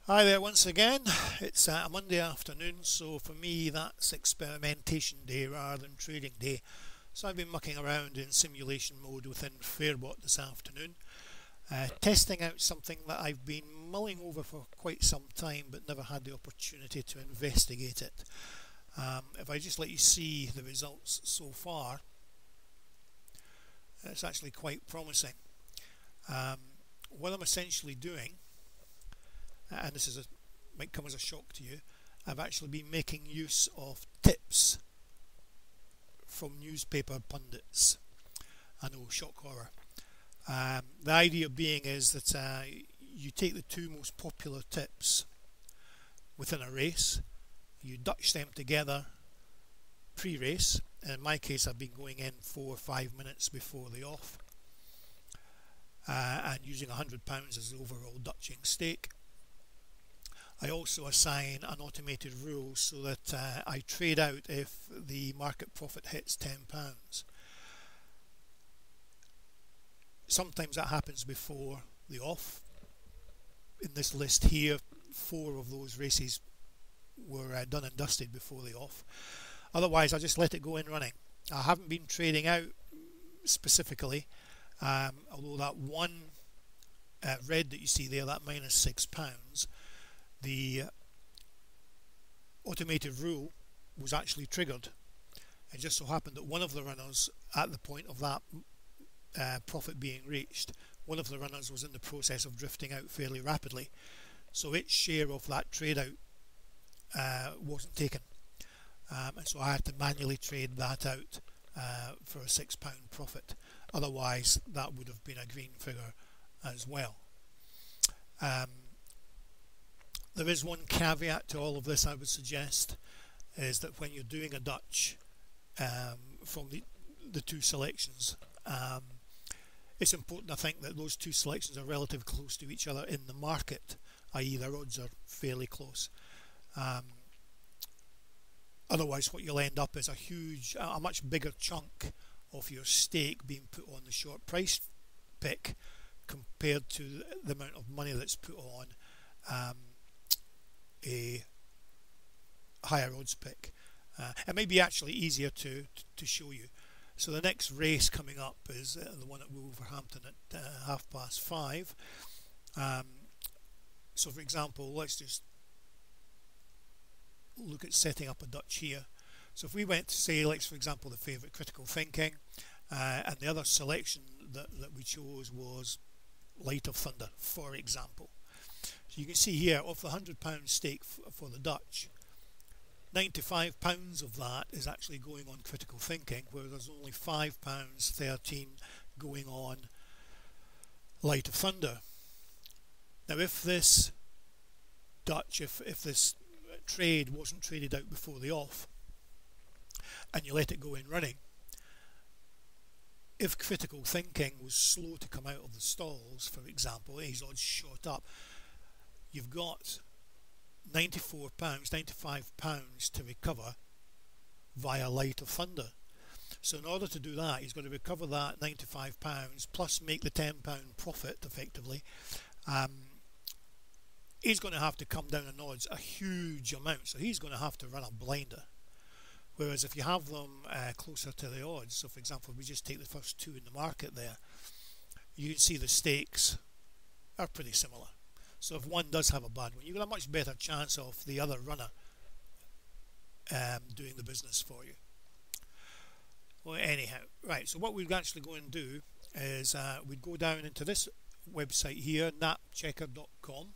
Hi there once again. It's a Monday afternoon, so for me that's experimentation day rather than trading day. So I've been mucking around in simulation mode within Fairbot this afternoon, testing out something that I've been mulling over for quite some time but never had the opportunity to investigate it. If I just let you see the results so far, it's actually quite promising. Um, what I'm essentially doing, and might come as a shock to you, I've actually been making use of tips from newspaper pundits. I know, shock horror. The idea being is that you take the two most popular tips within a race, you Dutch them together pre-race. In my case, I've been going in 4 or 5 minutes before the off, and using £100 as the overall Dutching stake. I also assign an automated rule so that I trade out if the market profit hits £10. Sometimes that happens before the off. In this list here, 4 of those races were done and dusted before the off. Otherwise, I just let it go in running. I haven't been trading out specifically, although that one red that you see there, that -6, the automated rule was actually triggered. It just so happened that one of the runners, at the point of that profit being reached, one of the runners was in the process of drifting out fairly rapidly, so its share of that trade out wasn't taken, and so I had to manually trade that out for a £6 profit. Otherwise that would have been a green figure as well. There is one caveat to all of this I would suggest, is that when you're doing a Dutch from the two selections, it's important, I think, that those two selections are relatively close to each other in the market, i.e. their odds are fairly close. Otherwise what you'll end up is a much bigger chunk of your stake being put on the short price pick compared to the amount of money that's put on a higher odds pick. It may be actually easier to show you. So the next race coming up is the one at Wolverhampton at 5:30. So for example, let's just look at setting up a Dutch here. So if we went to say, like for example, the favourite Critical Thinking, and the other selection that we chose was Light of Thunder, for example. So you can see here, of the £100 stake for the Dutch, £95 of that is actually going on Critical Thinking, whereas there's only £5.13 going on Light of Thunder. Now if this Dutch, if this trade wasn't traded out before the off and you let it go in running, if Critical Thinking was slow to come out of the stalls, for example, his odds shot up, you've got £94, £95 to recover via Light of Thunder. So in order to do that, he's got to recover that £95 plus make the £10 profit effectively. He's going to have to come down in odds a huge amount, so he's going to have to run a blinder. Whereas if you have them closer to the odds, so for example, if we just take the first 2 in the market there, you can see the stakes are pretty similar. So if one does have a bad one, you've got a much better chance of the other runner doing the business for you. Well, anyhow, right, so what we're actually going to do is we'd go down into this website here, napchecker.com.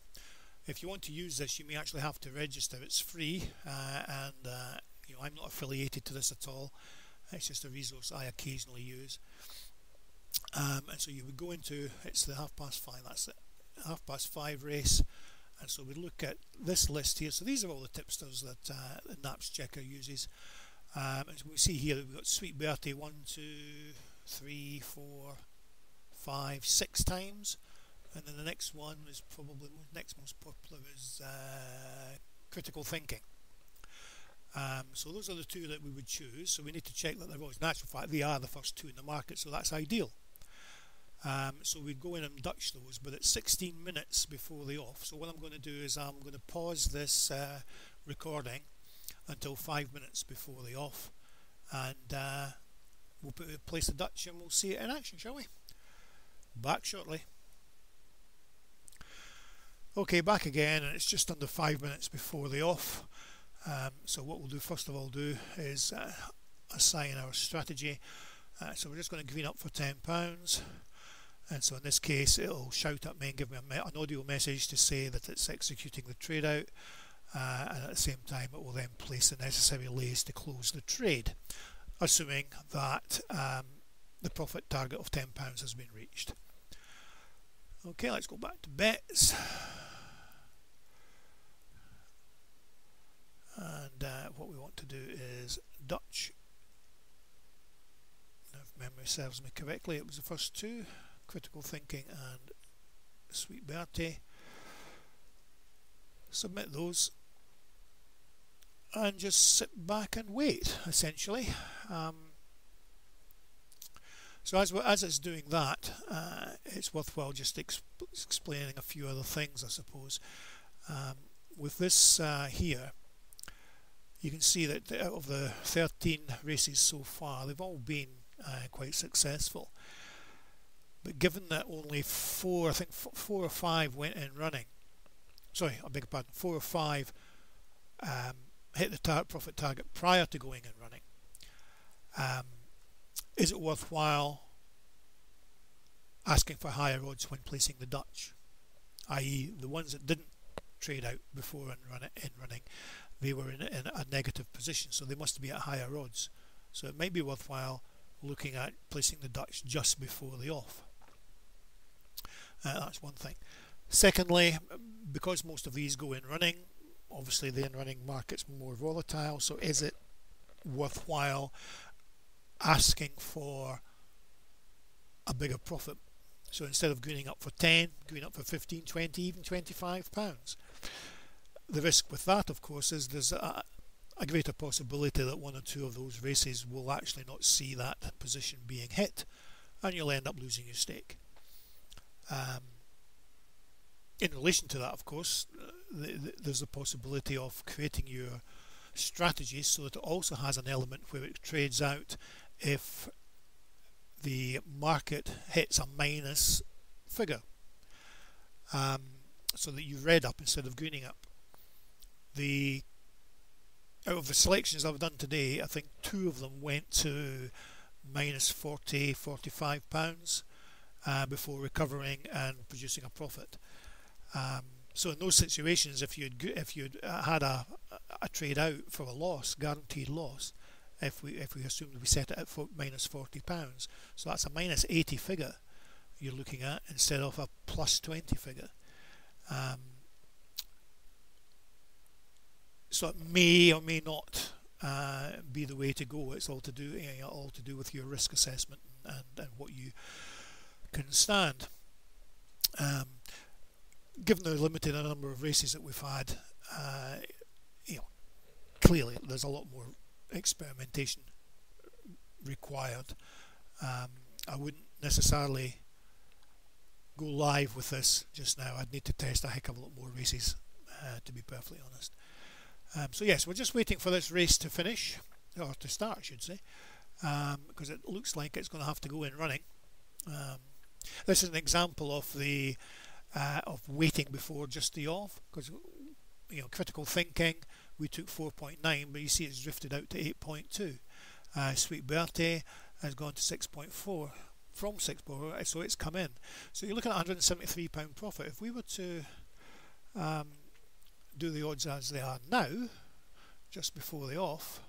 If you want to use this, you may actually have to register. It's free, and you know, I'm not affiliated to this at all. It's just a resource I occasionally use. And so you would go into, it's the 5:30, that's it, 5:30 race, and so we look at this list here. So these are all the tipsters that the Naps Checker uses. As we see here, we've got Sweet Bertie 1, 2, 3, 4, 5, 6 times, and then the next one is probably next most popular is Critical Thinking. So those are the 2 that we would choose. So we need to check that they're always, in actual fact, they are the first 2 in the market, so that's ideal. So we'd go in and Dutch those, but it's 16 minutes before the off. So what I'm going to do is I'm going to pause this recording until 5 minutes before the off, and we'll place the Dutch and we'll see it in action, shall we? Back shortly. Okay, back again, and it's just under 5 minutes before the off. So what we'll do first of all is assign our strategy. So we're just going to green up for £10, and so in this case it'll shout at me and give me an audio message to say that it's executing the trade out, and at the same time it will then place the necessary lays to close the trade, assuming that the profit target of £10 has been reached. Okay, let's go back to bets. And what we want to do is Dutch. Now, if memory serves me correctly, it was the first two, Critical Thinking and Sweet Bertie. Submit those and just sit back and wait, essentially. So as it's doing that, it's worthwhile just explaining a few other things, I suppose. With this here, you can see that out of the 13 races so far, they've all been quite successful. But given that only four or five went in running, sorry, I beg your pardon, 4 or 5 hit the profit target prior to going in running, is it worthwhile asking for higher odds when placing the Dutch? I.e. the ones that didn't trade out before in running, they were in a negative position, so they must be at higher odds. So it might be worthwhile looking at placing the Dutch just before the off. That's one thing. Secondly, because most of these go in running, obviously the in running market's more volatile, so is it worthwhile asking for a bigger profit? So instead of greening up for 10, green up for 15, 20, even £25. The risk with that, of course, is there's a greater possibility that one or two of those races will actually not see that position being hit, and you'll end up losing your stake. In relation to that, of course, there's the possibility of creating your strategy so that it also has an element where it trades out if the market hits a minus figure, so that you red up instead of greening up. Out of the selections I've done today, I think 2 of them went to minus 40, £45 before recovering and producing a profit. So in those situations, if you'd had a trade out for a loss, guaranteed loss, if we assume we set it at minus £40, so that's a minus 80 figure you're looking at instead of a plus 20 figure. So it may or may not be the way to go. It's all to do with your risk assessment and what you can stand. Given the limited number of races that we've had, clearly there's a lot more experimentation required. I wouldn't necessarily go live with this just now. I'd need to test a heck of a lot more races, to be perfectly honest. So yes, we're just waiting for this race to finish, or to start I should say, because it looks like it's going to have to go in running. This is an example of the of waiting before just the off, because Critical Thinking we took 4.9, but you see it's drifted out to 8.2. Sweet Bertie has gone to 6.4 from 6.4, so it's come in. So you're looking at £173 profit. If we were to do the odds as they are now, just before the off,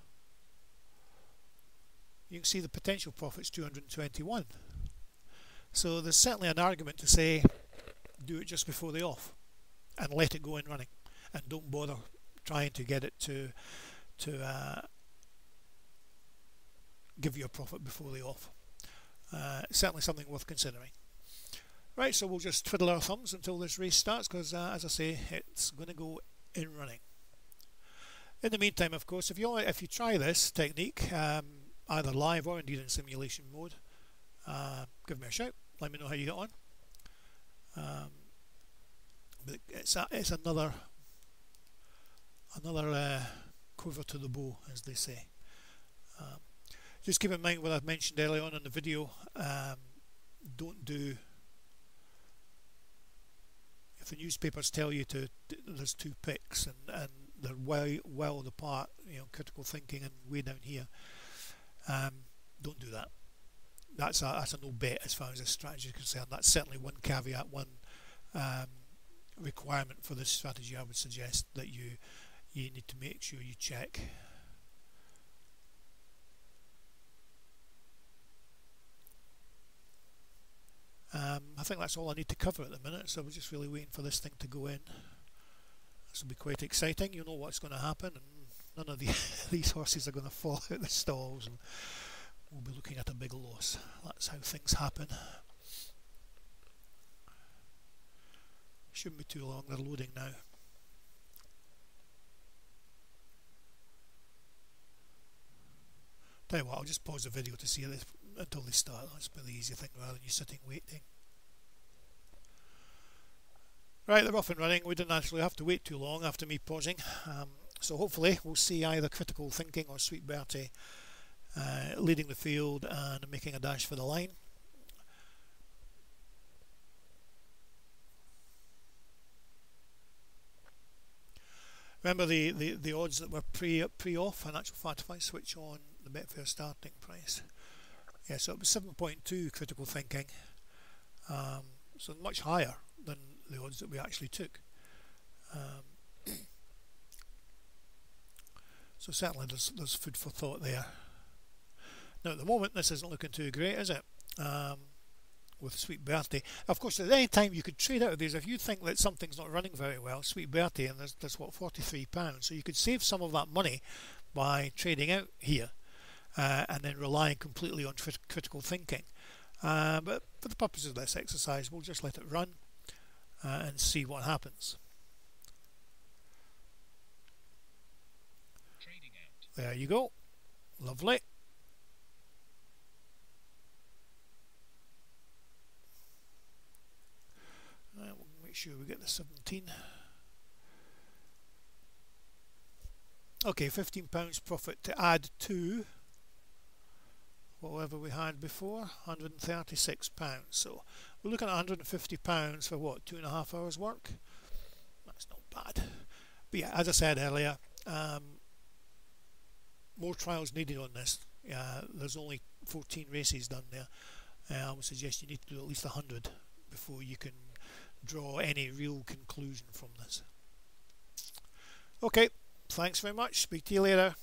you can see the potential profit's 221. So there's certainly an argument to say do it just before the off and let it go in running, and don't bother trying to get it to give you a profit before the off. Certainly something worth considering. Right, so we'll just twiddle our thumbs until this race starts, because as I say, it's going to go in running. In the meantime, of course, if you try this technique either live or indeed in simulation mode, give me a shout. Let me know how you get on. But it's another quiver to the bow, as they say. Just keep in mind what I've mentioned earlier on in the video. Don't do, if the newspapers tell you there's 2 picks and they're well apart, critical thinking and way down here, don't do that. That's a no bet as far as this strategy is concerned. That's certainly one caveat, one requirement for this strategy. I would suggest that you need to make sure you check. I think that's all I need to cover at the minute, so we're just really waiting for this thing to go in. This will be quite exciting. You know what's going to happen, and none of these horses are going to fall out the stalls, and we'll be looking at a big loss. That's how things happen. Shouldn't be too long. They're loading now. Tell you what, I'll just pause the video to see this until they start. That's probably the easier thing rather than you sitting waiting. Right, they're off and running. We didn't actually have to wait too long after me pausing. So hopefully we'll see either Critical Thinking or Sweet Bertie leading the field and making a dash for the line. Remember the odds that were pre-off, in actual fact, if I switch on the Betfair starting price. Yeah, so it was 7.2 Critical Thinking. So much higher than the odds that we actually took. So certainly there's food for thought there. Now at the moment this isn't looking too great, is it? With Sweet Bertie. Of course, at any time you could trade out of these. If you think that something's not running very well, Sweet Bertie, and there's what, £43, so you could save some of that money by trading out here and then relying completely on critical thinking. But for the purposes of this exercise, we'll just let it run and see what happens. Trading out. There you go. Lovely. We'll make sure we get the 17. Okay, £15 profit to add to whatever we had before, £136. So we're looking at £150 for what, 2.5 hours work? That's not bad. But yeah, as I said earlier, more trials needed on this. There's only 14 races done there. I would suggest you need to do at least 100 before you can draw any real conclusion from this. Okay, thanks very much. Speak to you later.